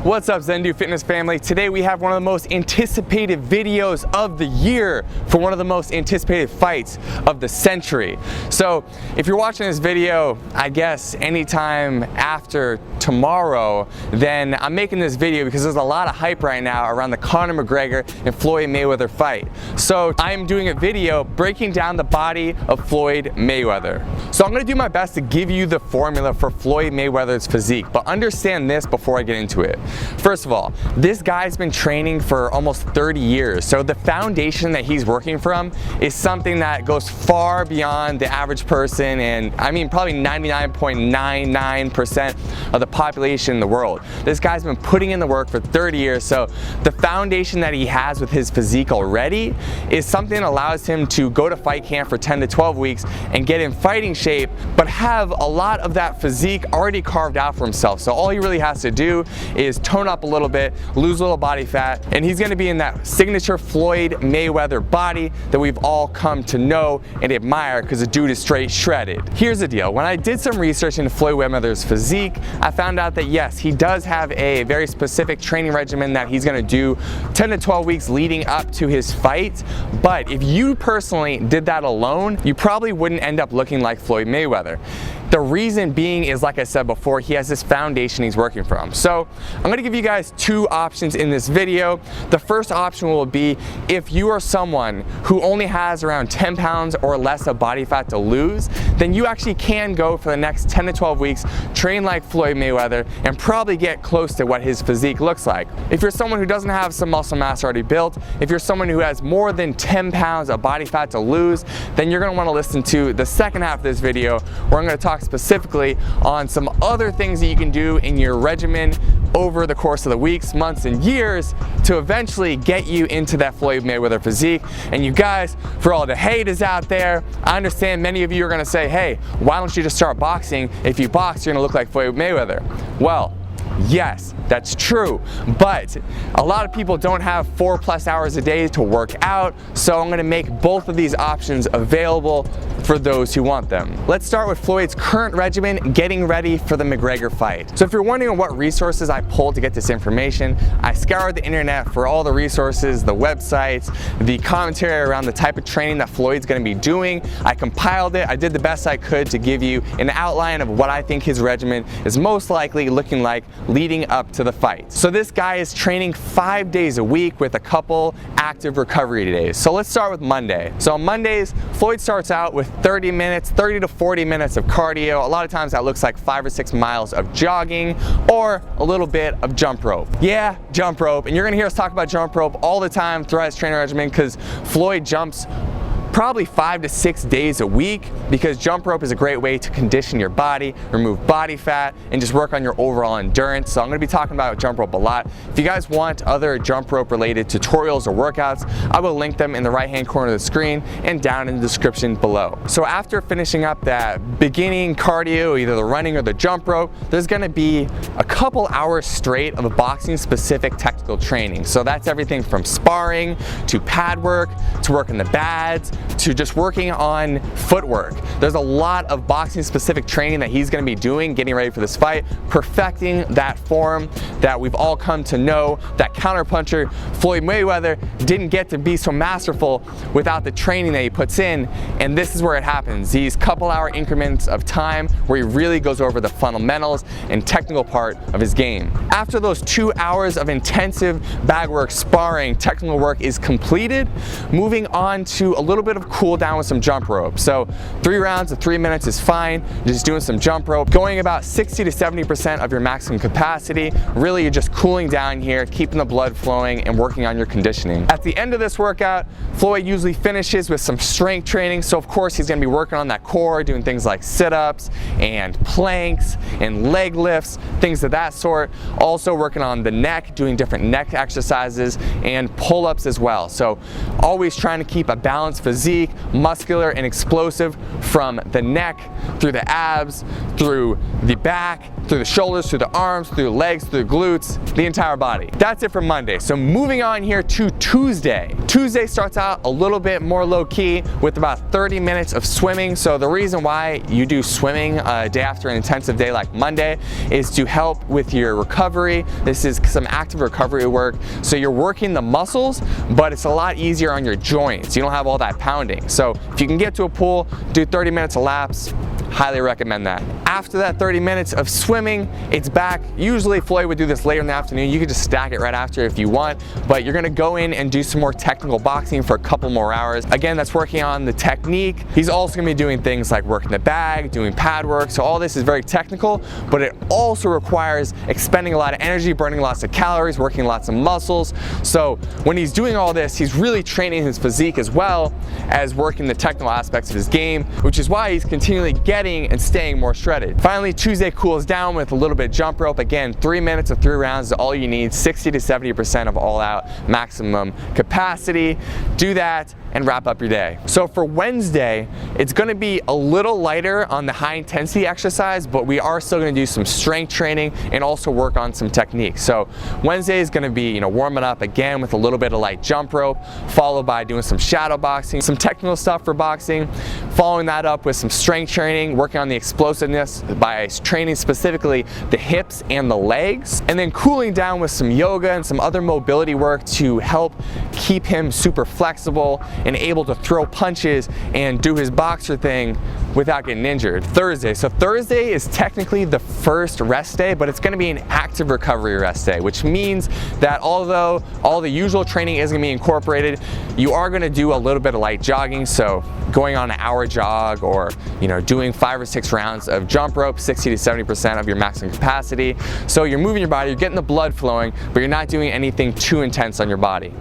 What's up, Zendu Fitness family? Today we have one of the most anticipated videos of the year for one of the most anticipated fights of the century. So if you're watching this video, I guess anytime after tomorrow, then I'm making this video because there's a lot of hype right now around the Conor McGregor and Floyd Mayweather fight. So I'm doing a video breaking down the body of Floyd Mayweather. So I'm gonna do my best to give you the formula for Floyd Mayweather's physique, but understand this before I get into it. First of all, this guy's been training for almost 30 years, so the foundation that he's working from is something that goes far beyond the average person, and I mean probably 99.99% of the population in the world. This guy's been putting in the work for 30 years, so the foundation that he has with his physique already is something that allows him to go to fight camp for 10 to 12 weeks and get in fighting shape, but have a lot of that physique already carved out for himself. So all he really has to do is tone up a little bit, lose a little body fat, and he's gonna be in that signature Floyd Mayweather body that we've all come to know and admire because the dude is straight shredded. Here's the deal, when I did some research into Floyd Mayweather's physique, I found out that yes, he does have a very specific training regimen that he's gonna do 10 to 12 weeks leading up to his fight, but if you personally did that alone, you probably wouldn't end up looking like Floyd Mayweather. The reason being is, like I said before, he has this foundation he's working from. So I'm gonna give you guys two options in this video. The first option will be if you are someone who only has around 10 pounds or less of body fat to lose, then you actually can go for the next 10 to 12 weeks, train like Floyd Mayweather, and probably get close to what his physique looks like. If you're someone who doesn't have some muscle mass already built, if you're someone who has more than 10 pounds of body fat to lose, then you're gonna wanna listen to the second half of this video where I'm gonna talk specifically on some other things that you can do in your regimen over the course of the weeks, months, and years to eventually get you into that Floyd Mayweather physique. And you guys, for all the haters out there, I understand many of you are gonna say, hey, why don't you just start boxing? If you box, you're gonna look like Floyd Mayweather. Well, yes, that's true, but a lot of people don't have 4+ hours a day to work out, so I'm gonna make both of these options available for those who want them. Let's start with Floyd's current regimen, getting ready for the McGregor fight. So if you're wondering what resources I pulled to get this information, I scoured the internet for all the resources, the websites, the commentary around the type of training that Floyd's gonna be doing. I compiled it, I did the best I could to give you an outline of what I think his regimen is most likely looking like leading up to the fight. So this guy is training 5 days a week with a couple active recovery days. So let's start with Monday. So on Mondays, Floyd starts out with 30 to 40 minutes of cardio. A lot of times that looks like 5 or 6 miles of jogging or a little bit of jump rope. Yeah, jump rope. And you're gonna hear us talk about jump rope all the time throughout his training regimen because Floyd jumps probably 5 to 6 days a week because jump rope is a great way to condition your body, remove body fat, and just work on your overall endurance. So I'm gonna be talking about jump rope a lot. If you guys want other jump rope related tutorials or workouts, I will link them in the right-hand corner of the screen and down in the description below. So after finishing up that beginning cardio, either the running or the jump rope, there's gonna be a couple hours straight of boxing specific technical training. So that's everything from sparring to pad work, to working the bads, to just working on footwork. There's a lot of boxing specific training that he's gonna be doing, getting ready for this fight, perfecting that form that we've all come to know, that counterpuncher Floyd Mayweather didn't get to be so masterful without the training that he puts in, and this is where it happens. These couple hour increments of time where he really goes over the fundamentals and technical part of his game. After those 2 hours of intensive bag work, sparring, technical work is completed, moving on to a little bit of cool down with some jump rope. So 3 rounds of 3 minutes is fine. Just doing some jump rope, going about 60 to 70% of your maximum capacity. Really, you're just cooling down here, keeping the blood flowing and working on your conditioning. At the end of this workout, Floyd usually finishes with some strength training. So of course, he's gonna be working on that core, doing things like sit-ups and planks and leg lifts, things of that sort. Also working on the neck, doing different neck exercises and pull-ups as well. So always trying to keep a balanced physique physique, muscular and explosive from the neck, through the abs, through the back, through the shoulders, through the arms, through the legs, through the glutes, the entire body. That's it for Monday. So moving on here to Tuesday. Tuesday starts out a little bit more low-key with about 30 minutes of swimming. So the reason why you do swimming a day after an intensive day like Monday is to help with your recovery. This is some active recovery work. So you're working the muscles, but it's a lot easier on your joints. You don't have all that pounding. So if you can get to a pool, do 30 minutes of laps, highly recommend that. After that 30 minutes of swimming, it's back. Usually Floyd would do this later in the afternoon. You could just stack it right after if you want, but you're gonna go in and do some more technical boxing for a couple more hours. Again, that's working on the technique. He's also gonna be doing things like working the bag, doing pad work. So all this is very technical, but it also requires expending a lot of energy, burning lots of calories, working lots of muscles. So when he's doing all this, he's really training his physique as well as working the technical aspects of his game, which is why he's continually getting and staying more shredded. Finally, Tuesday cools down with a little bit of jump rope. Again, 3 minutes of 3 rounds is all you need, 60 to 70% of all out maximum capacity. Do that and wrap up your day. So for Wednesday, it's gonna be a little lighter on the high intensity exercise, but we are still gonna do some strength training and also work on some techniques. So Wednesday is gonna be, warming up again with a little bit of light jump rope, followed by doing some shadow boxing, some technical stuff for boxing, following that up with some strength training, working on the explosiveness by training specifically the hips and the legs, and then cooling down with some yoga and some other mobility work to help keep him super flexible and able to throw punches and do his boxer thing without getting injured. Thursday. So Thursday is technically the first rest day, but it's going to be an active recovery rest day, which means that although all the usual training is going to be incorporated, you are going to do a little bit of light jogging. So going on an hour jog or, doing 5 or 6 rounds of jump rope, 60 to 70% of your maximum capacity. So you're moving your body, you're getting the blood flowing, but you're not doing anything too intense on your body.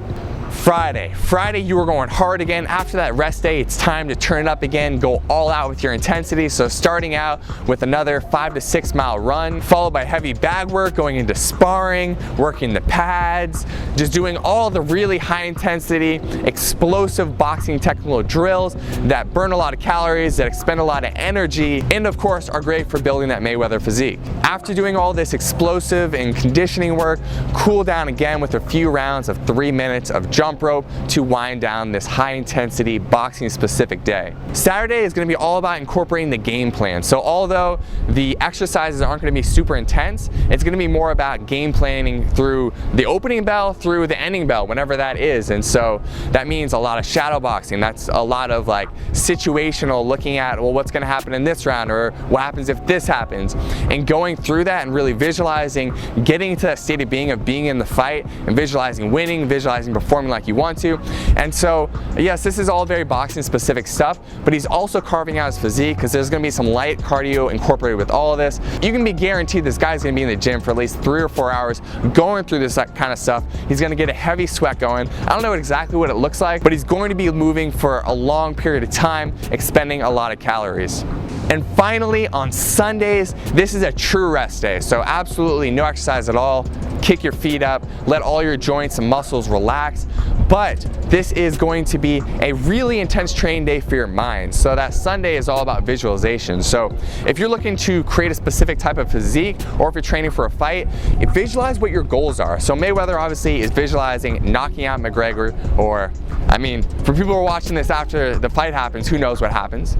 Friday, you are going hard again. After that rest day, it's time to turn it up again, go all out with your intensity. So starting out with another 5 to 6 mile run, followed by heavy bag work, going into sparring, working the pads, just doing all the really high intensity, explosive boxing technical drills that burn a lot of calories, that expend a lot of energy, and of course are great for building that Mayweather physique. After doing all this explosive and conditioning work, cool down again with a few rounds of 3 minutes of jump rope to wind down this high intensity boxing specific day. Saturday is going to be all about incorporating the game plan. So although the exercises aren't going to be super intense, it's going to be more about game planning through the opening bell through the ending bell, whenever that is. And so that means a lot of shadow boxing. That's a lot of like situational, looking at, well, what's going to happen in this round, or what happens if this happens, and going through that and really visualizing, getting to that state of being in the fight, and visualizing winning, visualizing performing like you want to. And so yes, this is all very boxing specific stuff, but he's also carving out his physique because there's going to be some light cardio incorporated with all of this. You can be guaranteed this guy's going to be in the gym for at least 3 or 4 hours going through this kind of stuff. He's going to get a heavy sweat going. I don't know exactly what it looks like, but he's going to be moving for a long period of time, expending a lot of calories. And finally, on Sundays, this is a true rest day. So absolutely no exercise at all. Kick your feet up, let all your joints and muscles relax. But this is going to be a really intense training day for your mind. So that Sunday is all about visualization. So if you're looking to create a specific type of physique, or if you're training for a fight, visualize what your goals are. So Mayweather obviously is visualizing knocking out McGregor, or, for people who are watching this after the fight happens, who knows what happens.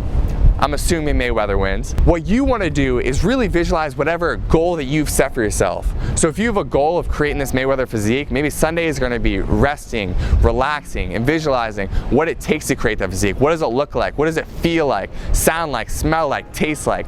I'm assuming Mayweather wins. What you want to do is really visualize whatever goal that you've set for yourself. So if you have a goal of creating this Mayweather physique, maybe Sunday is going to be resting, relaxing, and visualizing what it takes to create that physique. What does it look like? What does it feel like, sound like, smell like, taste like?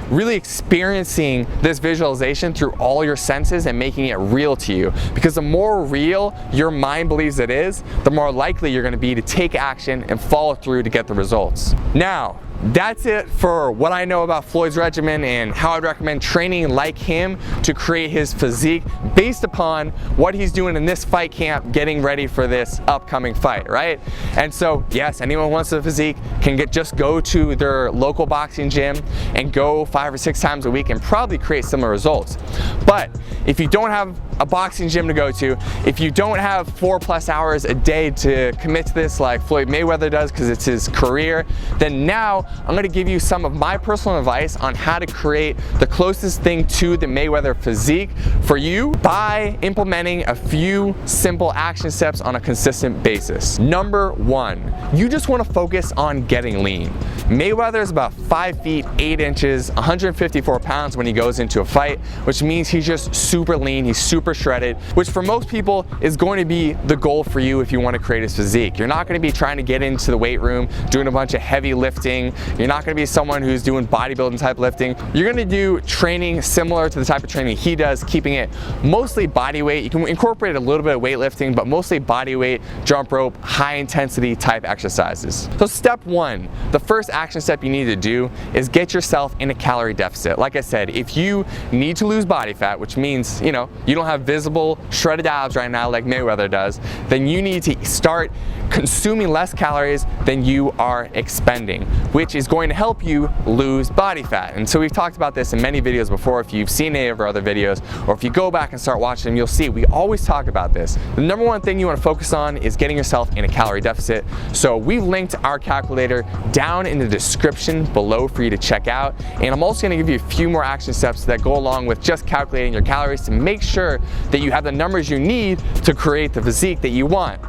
Really experiencing this visualization through all your senses and making it real to you. Because the more real your mind believes it is, the more likely you're going to be to take action and follow through to get the results. Now, that's it for what I know about Floyd's regimen and how I'd recommend training like him to create his physique based upon what he's doing in this fight camp, getting ready for this upcoming fight, right? And so yes, anyone who wants a physique can just go to their local boxing gym and go 5 or 6 times a week and probably create similar results. But if you don't have a boxing gym to go to, if you don't have 4+ hours a day to commit to this like Floyd Mayweather does because it's his career, then now I'm going to give you some of my personal advice on how to create the closest thing to the Mayweather physique for you by implementing a few simple action steps on a consistent basis. Number 1, you just want to focus on getting lean. Mayweather is about 5 feet 8 inches, 154 pounds when he goes into a fight, which means he's just super lean, he's super shredded, which for most people is going to be the goal for you if you want to create his physique. You're not going to be trying to get into the weight room, doing a bunch of heavy lifting. You're not going to be someone who's doing bodybuilding type lifting. You're going to do training similar to the type of training he does, keeping it mostly body weight. You can incorporate a little bit of weightlifting, but mostly body weight, jump rope, high intensity type exercises. So step 1, the first action step you need to do is get yourself in a calorie deficit. Like I said, if you need to lose body fat, which means, you don't have visible shredded abs right now like Mayweather does, then you need to start consuming less calories than you are expending, which is going to help you lose body fat. And so we've talked about this in many videos before. If you've seen any of our other videos, or if you go back and start watching them, you'll see we always talk about this. The number 1 thing you want to focus on is getting yourself in a calorie deficit. So we've linked our calculator down in the description below for you to check out. And I'm also going to give you a few more action steps that go along with just calculating your calories to make sure that you have the numbers you need to create the physique that you want.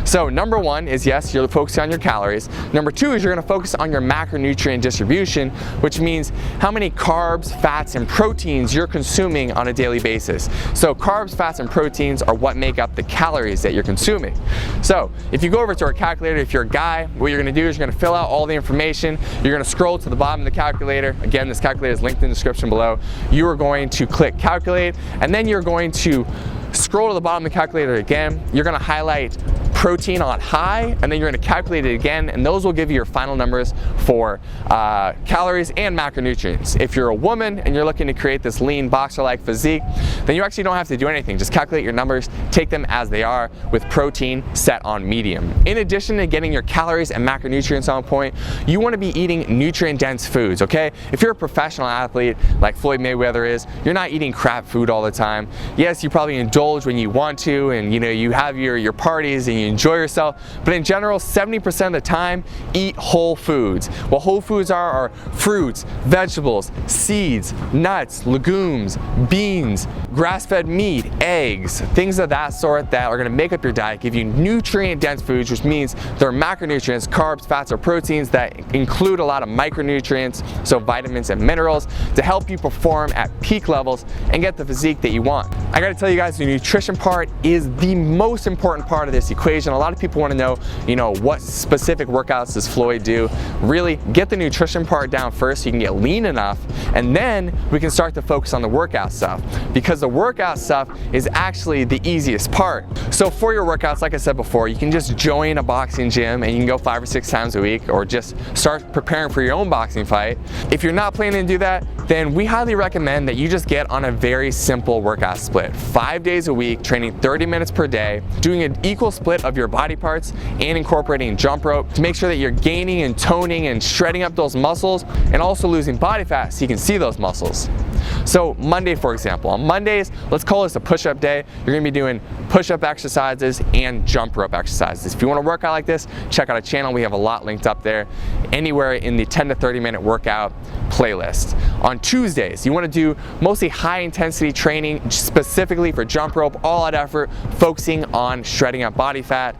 So number 1 is, yes, you're focusing on your calories. Number 2 is you're going to focus on your macronutrient distribution, which means how many carbs, fats, and proteins you're consuming on a daily basis. So carbs, fats, and proteins are what make up the calories that you're consuming. So if you go over to our calculator, if you're a guy, what you're going to do is you're going to fill out all the information. You're going to scroll to the bottom of the calculator. Again, this calculator is linked in the description below. You are going to click calculate, and then you're going to scroll to the bottom of the calculator again. You're going to highlight protein on high, and then you're going to calculate it again, and those will give you your final numbers for calories and macronutrients. If you're a woman and you're looking to create this lean boxer-like physique, then you actually don't have to do anything. Just calculate your numbers, take them as they are, with protein set on medium. In addition to getting your calories and macronutrients on point, you want to be eating nutrient-dense foods, okay? If you're a professional athlete like Floyd Mayweather is, you're not eating crap food all the time. Yes, you probably indulge when you want to, and you have your parties and you enjoy yourself, but in general, 70% of the time, eat whole foods. What whole foods are fruits, vegetables, seeds, nuts, legumes, beans, grass-fed meat, eggs, things of that sort that are going to make up your diet, give you nutrient-dense foods, which means they're macronutrients, carbs, fats, or proteins that include a lot of micronutrients, so vitamins and minerals, to help you perform at peak levels and get the physique that you want. I got to tell you guys, the nutrition part is the most important part of this equation. A lot of people want to know, what specific workouts does Floyd do? Really get the nutrition part down first so you can get lean enough, and then we can start to focus on the workout stuff, because the workout stuff is actually the easiest part. So for your workouts, like I said before, you can just join a boxing gym and you can go 5 or 6 times a week, or just start preparing for your own boxing fight. If you're not planning to do that, then we highly recommend that you just get on a very simple workout split. 5 days a week, training 30 minutes per day, doing an equal split of your body parts and incorporating jump rope to make sure that you're gaining and toning and shredding up those muscles, and also losing body fat so you can see those muscles. So Monday, for example, on Mondays, let's call this a push-up day. You're going to be doing push-up exercises and jump rope exercises. If you want to work out like this, check out our channel. We have a lot linked up there, anywhere in the 10 to 30 minute workout playlist. On Tuesdays, you want to do mostly high intensity training specifically for jump rope, all out effort, focusing on shredding up body fat.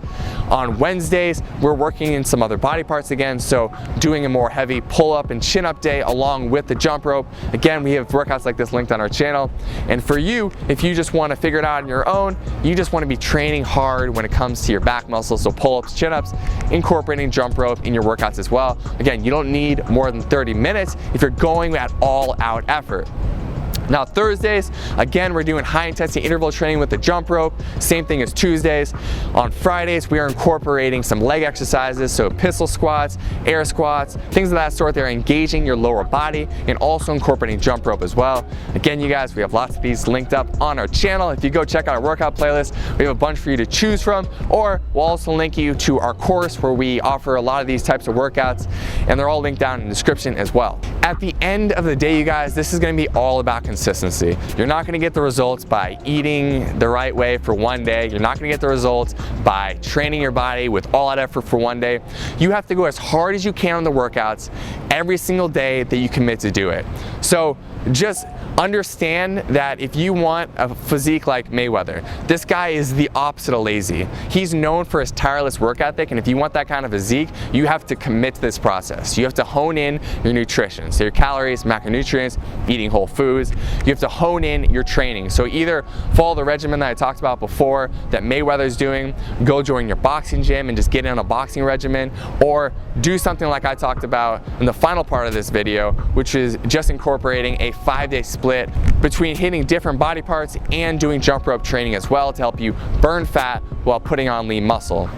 On Wednesdays, we're working in some other body parts again, so doing a more heavy pull-up and chin-up day along with the jump rope. Again, we have workouts like this linked on our channel. And for you, if you just want to figure it out on your own, you just want to be training hard when it comes to your back muscles, so pull-ups, chin-ups, incorporating jump rope in your workouts as well. Again, you don't need more than 30 minutes if you're going at all-out effort. Now Thursdays, again, we're doing high intensity interval training with the jump rope, same thing as Tuesdays. On Fridays, we are incorporating some leg exercises, so pistol squats, air squats, things of that sort that are engaging your lower body, and also incorporating jump rope as well. Again, you guys, we have lots of these linked up on our channel. If you go check out our workout playlist, we have a bunch for you to choose from, or we'll also link you to our course where we offer a lot of these types of workouts, and they're all linked down in the description as well. At the end of the day, you guys, this is going to be all about consistency. You're not going to get the results by eating the right way for one day. You're not going to get the results by training your body with all that effort for one day. You have to go as hard as you can on the workouts every single day that you commit to do it. So just understand that if you want a physique like Mayweather, this guy is the opposite of lazy. He's known for his tireless work ethic, and if you want that kind of physique, you have to commit to this process. You have to hone in your nutrition, so your calories, macronutrients, eating whole foods. You have to hone in your training. So either follow the regimen that I talked about before that Mayweather's doing, go join your boxing gym and just get in a boxing regimen, or do something like I talked about in the final part of this video, which is just incorporating a 5-day split between hitting different body parts and doing jump rope training as well to help you burn fat while putting on lean muscle.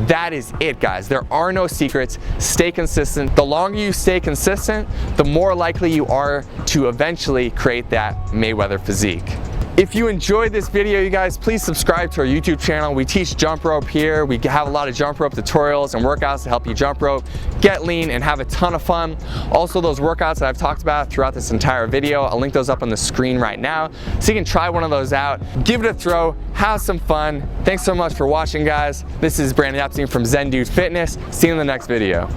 That is it, guys. There are no secrets. Stay consistent. The longer you stay consistent, the more likely you are to eventually create that Mayweather physique. If you enjoyed this video, you guys, please subscribe to our YouTube channel. We teach jump rope here. We have a lot of jump rope tutorials and workouts to help you jump rope, get lean, and have a ton of fun. Also, those workouts that I've talked about throughout this entire video, I'll link those up on the screen right now, so you can try one of those out, give it a throw, have some fun. Thanks so much for watching, guys. This is Brandon Epstein from Zen Dude Fitness. See you in the next video.